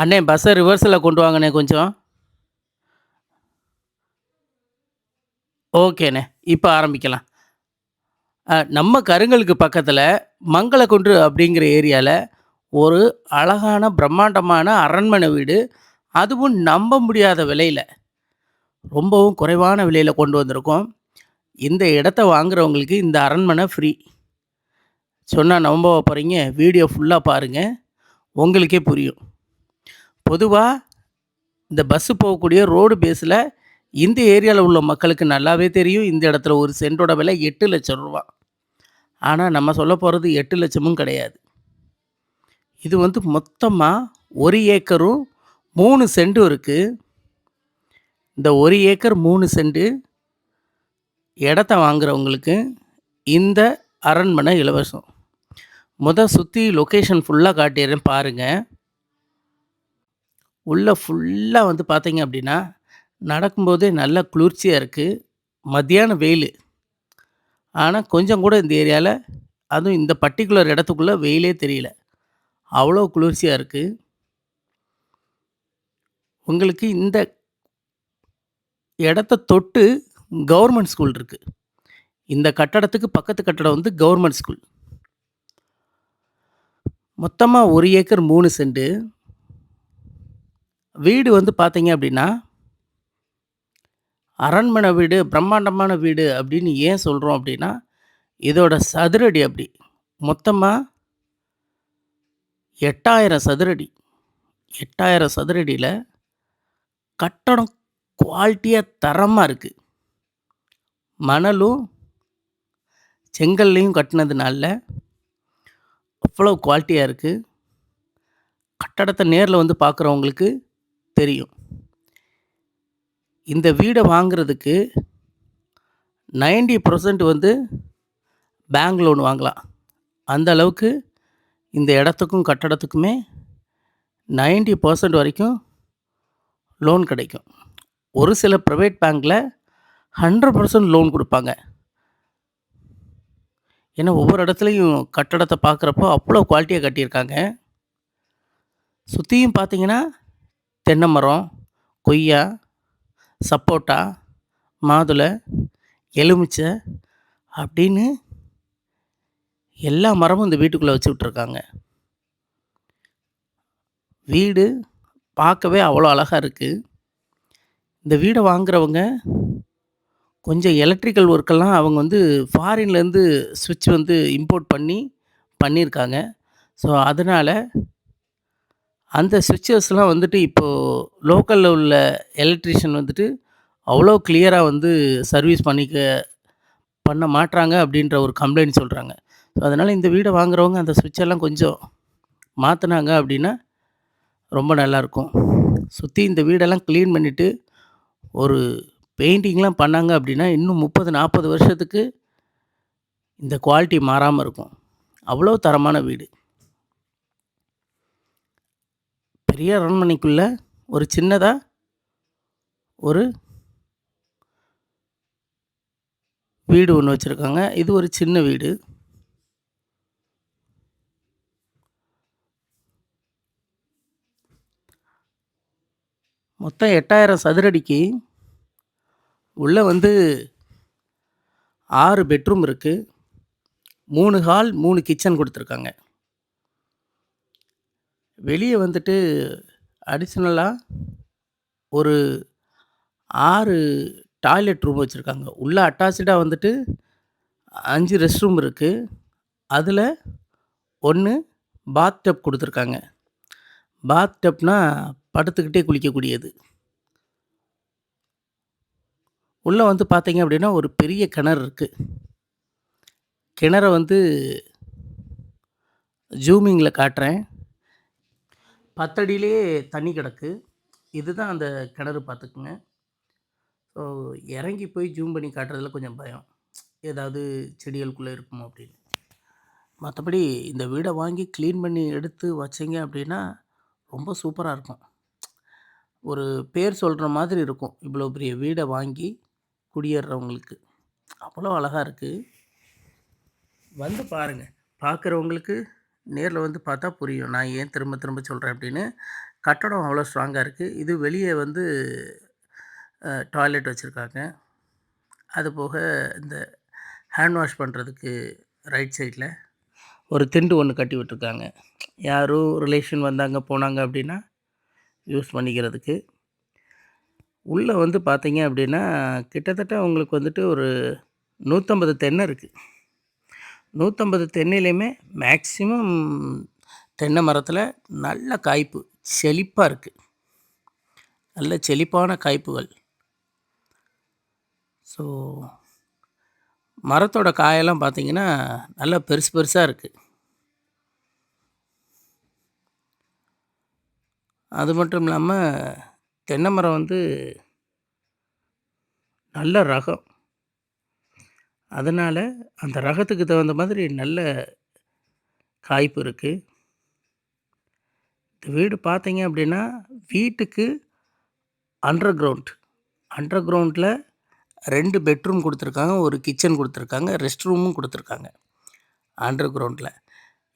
அண்ணே பஸ்ஸை ரிவர்ஸில் கொண்டு வாங்கண்ணே கொஞ்சம். ஓகேண்ணே. இப்போ ஆரம்பிக்கலாம். நம்ம கருங்கலுக்கு பக்கத்தில் மங்களக்குன்று அப்படிங்கிற ஏரியாவில் ஒரு அழகான பிரம்மாண்டமான அரண்மனை வீடு, அதுவும் நம்ப முடியாத விலையில், ரொம்பவும் குறைவான விலையில் கொண்டு வந்திருக்கோம். இந்த இடத்த வாங்குறவங்களுக்கு இந்த அரண்மனை ஃப்ரீ. சொன்னால் நம்ப போகிறீங்க, வீடியோ ஃபுல்லாக பாருங்கள், உங்களுக்கே புரியும். பொதுவாக இந்த பஸ்ஸு போகக்கூடிய ரோடு பேஸில் இந்த ஏரியாவில் உள்ள மக்களுக்கு நல்லாவே தெரியும், இந்த இடத்துல ஒரு சென்ட்டோட விலை 8,00,000 ரூபா. ஆனால் நம்ம சொல்ல போகிறது 8,00,000ம் கிடையாது. இது வந்து மொத்தமாக 1 ஏக்கரும் 3 சென்டும் இருக்குது. இந்த 1 ஏக்கர் 3 சென்ட் இடத்த வாங்குறவங்களுக்கு இந்த அரண்மனை இலவசம். சுற்றி லொக்கேஷன் ஃபுல்லாக காட்டிடுறேன் பாருங்கள். உள்ளே ஃபுல்லாக வந்து பார்த்தீங்க அப்படின்னா, நடக்கும்போதே நல்ல குளிர்ச்சியாக இருக்குது. மத்தியான வெயில். ஆனால் கொஞ்சம் கூட இந்த ஏரியாவில், அதுவும் இந்த பர்ட்டிகுலர் இடத்துக்குள்ளே வெயிலே தெரியல. அவ்வளோ குளிர்ச்சியாக இருக்குது. உங்களுக்கு இந்த இடத்த தொட்டு கவர்மெண்ட் ஸ்கூல் இருக்குது. இந்த கட்டடத்துக்கு பக்கத்து கட்டடம் வந்து கவர்மெண்ட் ஸ்கூல். மொத்தமாக 1 ஏக்கர் 3 சென்ட். வீடு வந்து பார்த்தீங்க அப்படின்னா, அரண்மனை வீடு, பிரம்மாண்டமான வீடு அப்படின்னு ஏன் சொல்கிறோம் அப்படின்னா, இதோட சதுரடி அப்படி. மொத்தமாக 8,000 சதுரடி. 8,000 சதுரடியில் கட்டடம் குவாலிட்டியாக தரமாக இருக்குது. மணலும் செங்கல்லையும் கட்டினதுனால அவ்வளோ குவாலிட்டியாக இருக்குது. கட்டடத்தை நேரில் வந்து பார்க்குறவங்களுக்கு தெரியும். இந்த வீடை வாங்குறதுக்கு 90% வந்து பேங்க் லோன் வாங்கலாம். அந்த அளவுக்கு இந்த இடத்துக்கும் கட்டடத்துக்குமே 90% வரைக்கும் லோன் கிடைக்கும். ஒரு சில ப்ரைவேட் பேங்க்கில் 100% லோன் கொடுப்பாங்க. ஏன்னா ஒவ்வொரு இடத்துலையும் கட்டடத்தை பார்க்குறப்போ அவ்வளோ குவாலிட்டியாக கட்டியிருக்காங்க. சுற்றியும் பார்த்தீங்கன்னா தென்னை மரம், கொய்யா, சப்போட்டா, மாதுளை, எலுமிச்சை அப்படின்னு எல்லா மரமும் இந்த வீட்டுக்குள்ளே வச்சு விட்ருக்காங்க. வீடு பார்க்கவே அவ்வளோ அழகாக இருக்குது. இந்த வீடை வாங்குறவங்க கொஞ்சம் எலக்ட்ரிக்கல் ஒர்க்கெல்லாம் அவங்க வந்து ஃபாரின்லேருந்து ஸ்விட்ச் வந்து இம்போர்ட் பண்ணியிருக்காங்க. ஸோ அதனால் அந்த ஸ்விட்சஸ்லாம் வந்துட்டு இப்போது லோக்கலில் உள்ள எலக்ட்ரீஷியன் வந்துட்டு அவ்வளோ கிளியராக வந்து சர்வீஸ் பண்ண மாட்றாங்க அப்படின்ற ஒரு கம்ப்ளைண்ட் சொல்கிறாங்க. ஸோ அதனால் இந்த வீடை வாங்குறவங்க அந்த ஸ்விட்செல்லாம் கொஞ்சம் மாற்றினாங்க அப்படின்னா ரொம்ப நல்லாயிருக்கும். சுற்றி இந்த வீடெல்லாம் க்ளீன் பண்ணிவிட்டு ஒரு பெயிண்டிங்லாம் பண்ணாங்க அப்படின்னா இன்னும் 30-40 வருஷத்துக்கு இந்த குவாலிட்டி மாறாமல் இருக்கும். அவ்வளோ தரமான வீடு. பெரிய அரண்மனைக்குள்ளே ஒரு சின்னதாக ஒரு வீடு ஒன்று வச்சுருக்காங்க. இது ஒரு சின்ன வீடு. மொத்தம் 8,000 சதுரடிக்கு உள்ளே வந்து 6 பெட்ரூம் இருக்குது. 3 ஹால், 3 கிச்சன் கொடுத்துருக்காங்க. வெளியே வந்துட்டு அடிஷ்னலாக ஒரு 6 டாய்லெட் ரூம் வச்சுருக்காங்க. உள்ளே அட்டாச்சாக வந்துட்டு 5 ரெஸ்ட் ரூம் இருக்குது. அதில் 1 பாத் டப் கொடுத்துருக்காங்க. பாத் டப்னால் படுத்துக்கிட்டே குளிக்கக்கூடியது. உள்ளே வந்து பார்த்தீங்க அப்படின்னா ஒரு பெரிய கிணறு இருக்குது. கிணறை வந்து ஜூமிங்கில் காட்டுறேன். 10 அடியிலே தண்ணி கிடக்கு. இதுதான் அந்த கிணறு பார்த்துக்குங்க. ஸோ இறங்கி போய் ஜூம் பண்ணி காட்டுறதுல கொஞ்சம் பயம். ஏதாவது செடிகளுக்குள்ளே இருக்குமோ அப்படின்னு. மற்றபடி இந்த வீடை வாங்கி க்ளீன் பண்ணி எடுத்து வச்சிங்க அப்படின்னா ரொம்ப சூப்பராக இருக்கும். ஒரு பேர் சொல்கிற மாதிரி இருக்கும் இவ்வளோ பெரிய வீடை வாங்கி குடியேறவங்களுக்கு. அவ்வளோ அழகாக இருக்குது. வந்து பாருங்கள். பார்க்குறவங்களுக்கு நேர்ல வந்து பார்த்தா புரியும். நான் ஏன் திரும்ப திரும்ப சொல்றேன் அப்படின்னு. கட்டடம் அவ்வளோ ஸ்ட்ராங்கா இருக்கு. இது வெளிய வந்து டாய்லெட் வச்சிருக்காங்க. அதுபோக இந்த ஹேண்ட் வாஷ் பண்ணுறதுக்கு ரைட் சைட்ல ஒரு திண்டு ஒண்ணு கட்டி விட்டுருக்காங்க. யாரோ ரிலேஷன் வந்தாங்க, போனாங்க அப்படின்னா யூஸ் பண்ணிக்கிறதுக்கு. உள்ள வந்து பார்த்தீங்க அப்படின்னா, கிட்டத்தட்ட உங்களுக்கு வந்துட்டு ஒரு 150 தென்னை இருக்கு. 150 தென்னையிலயுமே மேக்ஸிமம் தென்னை மரத்தில நல்ல காய்ப்பு, செழிப்பா இருக்கு. நல்ல செழிப்பான காய்ப்புகள். ஸோ மரத்தோட காயெல்லாம் பார்த்தீங்கன்னா, நல்லா பெருசு பெருசா இருக்கு. அது மட்டும் இல்லாம, தென்னை மரம் வந்து நல்ல ரகம். அதனால அந்த ரகத்துக்கு தகுந்த மாதிரி நல்ல காய்ப்பு இருக்கு. இந்த வீடு பார்த்தீங்க அப்படின்னா, வீட்டுக்கு அண்டர் கிரவுண்ட். அண்டர் கிரவுண்ட்ல 2 பெட்ரூம் குடுத்துருக்காங்க. ஒரு கிச்சன் குடுத்துருக்காங்க. ரெஸ்ட் ரூமும் குடுத்துருக்காங்க. அண்டர் கிரவுண்ட்ல.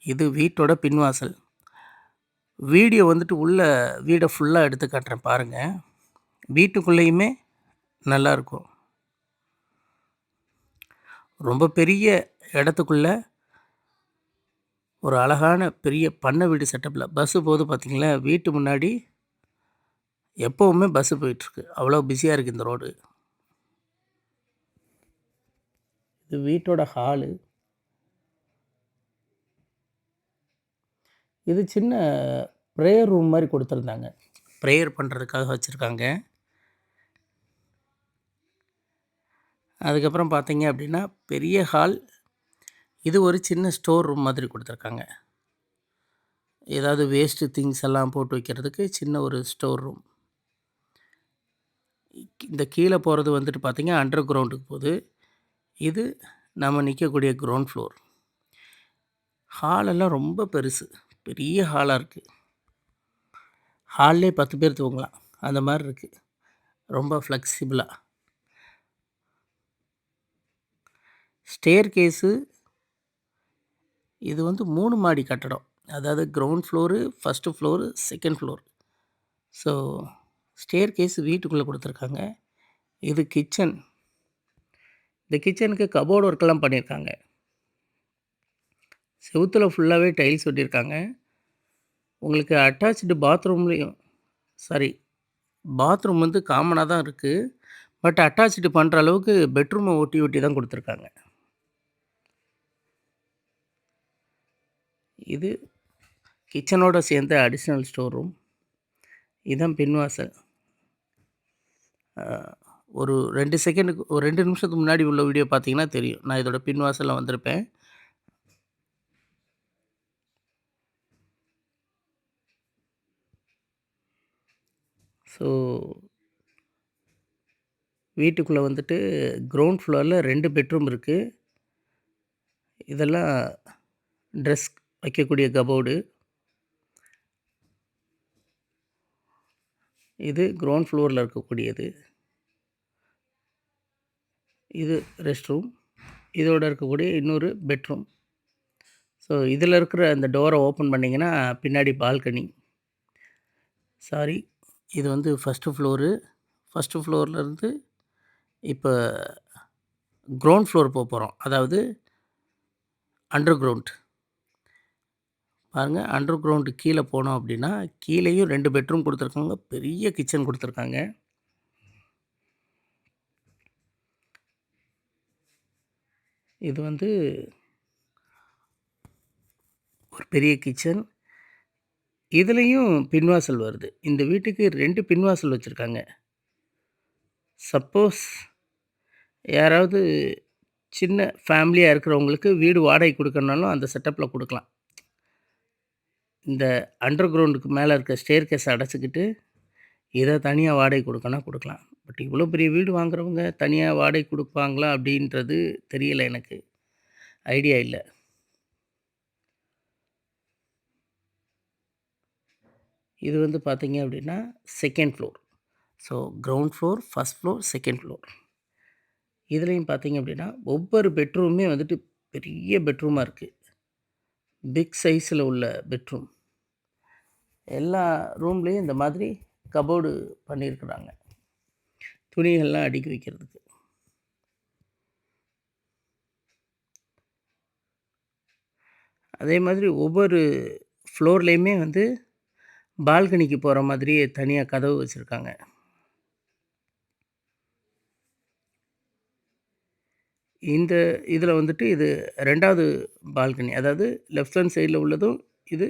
இது வீட்டோட பின்வாசல். வீடியோ வந்துட்டு உள்ள வீட ஃபுல்லா எடுத்து காட்டுறேன் பாருங்க. வீட்டுக்குள்ளேயுமே நல்லாருக்கும். ரொம்ப பெரிய இடத்துக்குள்ள ஒரு அழகான பெரிய பண்ணை வீடு செட்டப்ல பஸ்ஸு போகுது பார்த்தீங்களா? வீட்டு முன்னாடி எப்பவுமே பஸ்ஸு போயிட்டுருக்கு. அவ்வளோ பிஸியா இருக்கு இந்த ரோடு. இது வீட்டோட ஹாலு. இது சின்ன ப்ரேயர் ரூம் மாரி குடுத்துருந்தாங்க. ப்ரேயர் பண்ணுறதுக்காக வச்சுருக்காங்க. அதுக்கப்புறம் பார்த்தீங்க அப்படின்னா, பெரிய ஹால். இது ஒரு சின்ன ஸ்டோர் ரூம் மாதிரி குடுத்துருக்காங்க. ஏதாவது வேஸ்ட்டு திங்ஸ் எல்லாம் போட்டு வைக்கிறதுக்கு சின்ன ஒரு ஸ்டோர் ரூம். இந்த கீழ போறது வந்துட்டு பார்த்தீங்க அண்டர் கிரவுண்டுக்கு போது. இது நம்ம நிக்கக்கூடிய கிரவுண்ட் ஃப்ளோர். ஹாலெல்லாம் ரொம்ப பெருசு. பெரிய ஹாலா இருக்கு. ஹால்லேயே 10 பேர் தூங்கலாம். அந்த மாரி இருக்கு. ரொம்ப ஃப்ளெக்சிபிளா. ஸ்டேர்கேஸு இது வந்து 3 மாடி கட்டடம். அதாவது ground floor, 1 floor, second floor. So staircase வீட்டுக்குள்ள குடுத்துருக்காங்க. இது கிச்சன். இந்த கிச்சனுக்கு கபோர்ட் ஒர்க்லாம் பண்ணியிருக்காங்க. செவுத்துல ஃபுல்லாவே டைல்ஸ் ஒட்டியிருக்காங்க. உங்களுக்கு அட்டாச்டு பாத்ரூம்லயும் சாரி பாத்ரூம் வந்து காமனா தான் இருக்கு. பட் அட்டாச்டு பண்ற அளவுக்கு பெட்ரூம ஒட்டி ஒட்டி தான் குடுத்துருக்காங்க. இது கிச்சனோட சேர்ந்த அடிஷனல் ஸ்டோர் ரூம். இதான் பின்வாசல். அ ஒரு 2 செகண்டுக்கு ஒரு 2 நிமிஷத்துக்கு முன்னாடி உள்ள வீடியோ பார்த்தீங்கன்னா தெரியும். நான் இதோட பின்வாசல்ல வந்திருப்பேன். ஸோ வீட்டுக்குள்ள வந்துட்டு கிரவுண்ட் ஃப்ளோர்ல 2 பெட்ரூம் இருக்கு. இதெல்லாம் ட்ரெஸ் வைக்கக்கூடிய கபோர்டு. இது கிரவுண்ட் ஃப்ளோர்ல இருக்கக்கூடியது. இது ரெஸ்ட் ரூம். இதோட இருக்கக்கூடிய இன்னொரு பெட்ரூம். ஸோ இதில இருக்கிற அந்த டோர ஓப்பன் பண்ணீங்கன்னா, பின்னாடி பால்கனி. சாரி இது வந்து 1 ஃப்ளோரு. 1 ஃப்ளோர்லேருந்து இப்ப கிரவுண்ட் ஃப்ளோர் போறோம். அதாவது அண்டர் கிரவுண்ட். பாருங்க அண்டர் கிரவுண்ட் கீழ போனோம் அப்படின்னா, கீழேயும் 2 பெட்ரூம் குடுத்துருக்காங்க. பெரிய கிச்சன் குடுத்துருக்காங்க. இது வந்து ஒரு பெரிய கிச்சன். இதுலயும் பின்வாசல் வருது. இந்த வீட்டுக்கு 2 பின்வாசல் வச்சிருக்காங்க. சப்போஸ் யாராவது சின்ன ஃபேமிலியா இருக்கிறவங்களுக்கு வீடு வாடகைக்கு குடுக்கணும்னாலும் அந்த செட்டப்ல குடுக்கலாம். இந்த அண்டர் கிரவுண்டுக்கு மேல இருக்க ஸ்டேர்கேஸ அடைச்சுக்கிட்டு, இத தனியா வாடகைக்கு குடுக்கணும்னா குடுக்கலாம். பட் இவ்வளோ பெரிய வீடு வாங்குறவங்க தனியா வாடகைக்கு குடுப்பாங்களா? அப்படின்றது தெரியல எனக்கு. ஐடியா இல்ல. இது வந்து பார்த்தீங்க அப்படின்னா, second floor. So ground floor, 1 floor, second floor. இதுலயும் பார்த்தீங்க அப்படின்னா, ஒவ்வொரு பெட்ரூமுமே வந்துட்டு பெரிய பெட்ரூமா இருக்கு. பிக் சைஸில் உள்ள பெட்ரூம். எல்லா ரூம்லேயும் இந்த மாதிரி கபோர்டு பண்ணியிருக்கிறாங்க, துணிகள்லாம் அடுக்கி வைக்கிறதுக்கு. அதே மாதிரி ஒவ்வொரு ஃப்ளோர்லேயுமே வந்து பால்கனிக்கு போகிற மாதிரியே தனியாக கதவு வச்சுருக்காங்க. இந்த இதில் வந்துட்டு இது 2வது பால்கனி. அதாவது லெஃப்ட் ஹேண்ட் சைடில் உள்ளதும் இது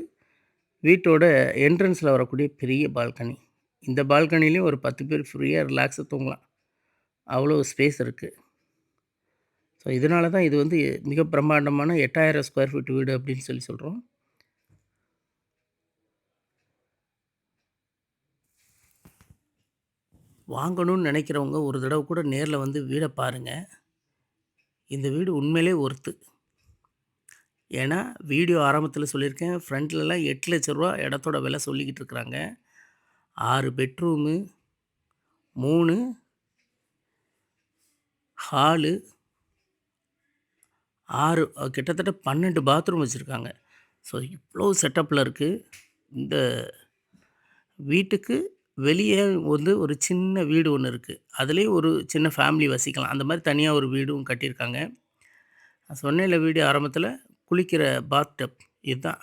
வீட்டோட என்ட்ரன்ஸில் வரக்கூடிய பெரிய பால்கனி. இந்த பால்கனிலையும் ஒரு 10 பேர் ஃப்ரீயாக ரிலாக்ஸாக தூங்கலாம். அவ்வளோ ஸ்பேஸ் இருக்குது. ஸோ இதனால தான் இது வந்து மிக பிரம்மாண்டமான 8000 ஸ்கொயர் ஃபீட் வீடு அப்படின்னு சொல்கிறோம். வாங்கணும்னு நினைக்கிறவங்க ஒரு தடவை கூட நேரில் வந்து வீடை பாருங்கள். இந்த வீடு உண்மையிலே ஒர்த்து. ஏன்னா வீடியோ ஆரம்பத்தில் சொல்லியிருக்கேன், ஃப்ரண்ட்லலாம் 8 லட்ச ரூபா இடத்தோட விலை சொல்லிக்கிட்டு இருக்கிறாங்க. 6 பெட்ரூமு, 3 ஹாலு, 6 கிட்டத்தட்ட 12 பாத்ரூம் வச்சுருக்காங்க. ஸோ இவ்வளோ செட்டப்பில் இருக்குது. இந்த வீட்டுக்கு வெளியே வந்து ஒரு சின்ன வீடு ஒன்று இருக்குது. அதுலேயும் ஒரு சின்ன ஃபேமிலி வசிக்கலாம். அந்த மாதிரி தனியாக ஒரு வீடும் கட்டியிருக்காங்க. நான் சொன்னேன்ல வீடியோ ஆரம்பத்தில், குளிக்கிற பாத் டப் இதுதான்.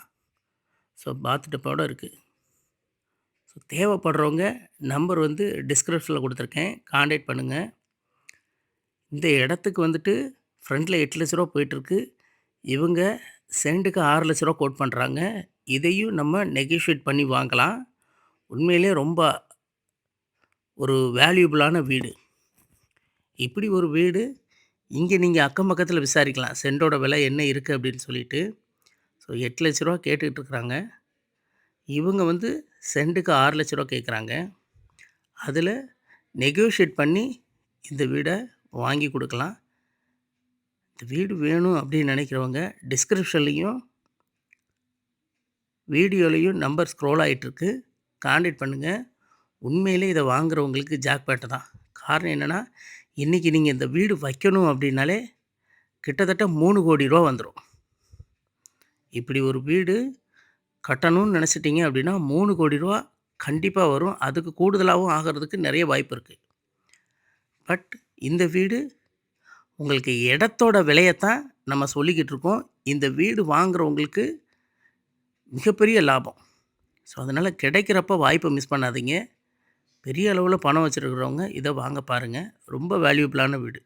ஸோ பாத் டப்போட இருக்குது. ஸோ தேவைப்படுறவங்க நம்பர் வந்து டிஸ்கிரிப்ஷனில் கொடுத்துருக்கேன், கான்டாக்ட் பண்ணுங்கள். இந்த இடத்துக்கு வந்துட்டு ஃப்ரண்ட்டில் 8 லட்ச ரூபா போயிட்டுருக்கு. இவங்க சென்ட்டுக்கு 6 லட்ச ரூபா கோட் பண்ணுறாங்க. இதையும் நம்ம நெகோஷியேட் பண்ணி வாங்கலாம். உண்மையிலே ரொம்ப ஒரு வேல்யூபிளான வீடு. இப்படி ஒரு வீடு இங்கே நீங்கள் அக்கம் பக்கத்தில் விசாரிக்கலாம், சென்ட்டோட விலை என்ன இருக்குது அப்படின்னு சொல்லிட்டு. ஸோ 8 லட்ச ரூபா கேட்டுக்கிட்டு இருக்கிறாங்க. இவங்க வந்து சென்ட்டுக்கு 6 லட்ச ரூபா கேட்குறாங்க. அதில் நெகோஷியேட் பண்ணி இந்த வீடை வாங்கி கொடுக்கலாம். இந்த வீடு வேணும் அப்படின்னு நினைக்கிறவங்க டிஸ்கிரிப்ஷன்லேயும் வீடியோலையும் நம்பர் ஸ்க்ரோல் ஆகிட்டுருக்கு, கான்டாக்ட் பண்ணுங்கள். உண்மையிலே இதை வாங்குறவங்களுக்கு ஜாக்பாட்டு தான். காரணம் என்னென்னா, இன்றைக்கி நீங்கள் இந்த வீடு வைக்கணும் அப்படின்னாலே கிட்டத்தட்ட 3 கோடி ரூபா வந்துடும். இப்படி ஒரு வீடு கட்டணும்னு நினச்சிட்டிங்க அப்படின்னா 3 கோடி ரூபா கண்டிப்பாக வரும். அதுக்கு கூடுதலாகவும் ஆகிறதுக்கு நிறைய வாய்ப்பு இருக்குது. பட் இந்த வீடு உங்களுக்கு இடத்தோட விலையத்தான் நம்ம சொல்லிக்கிட்டு இருக்கோம். இந்த வீடு வாங்குறவங்களுக்கு மிகப்பெரிய லாபம். ஸோ அதனால் கிடைக்கிறப்ப வாய்ப்பை மிஸ் பண்ணாதீங்க. பெரிய அளவில் பணம் வச்சுருக்கிறவங்க இதை வாங்க பாருங்கள். ரொம்ப வேல்யூபிளான வீடு.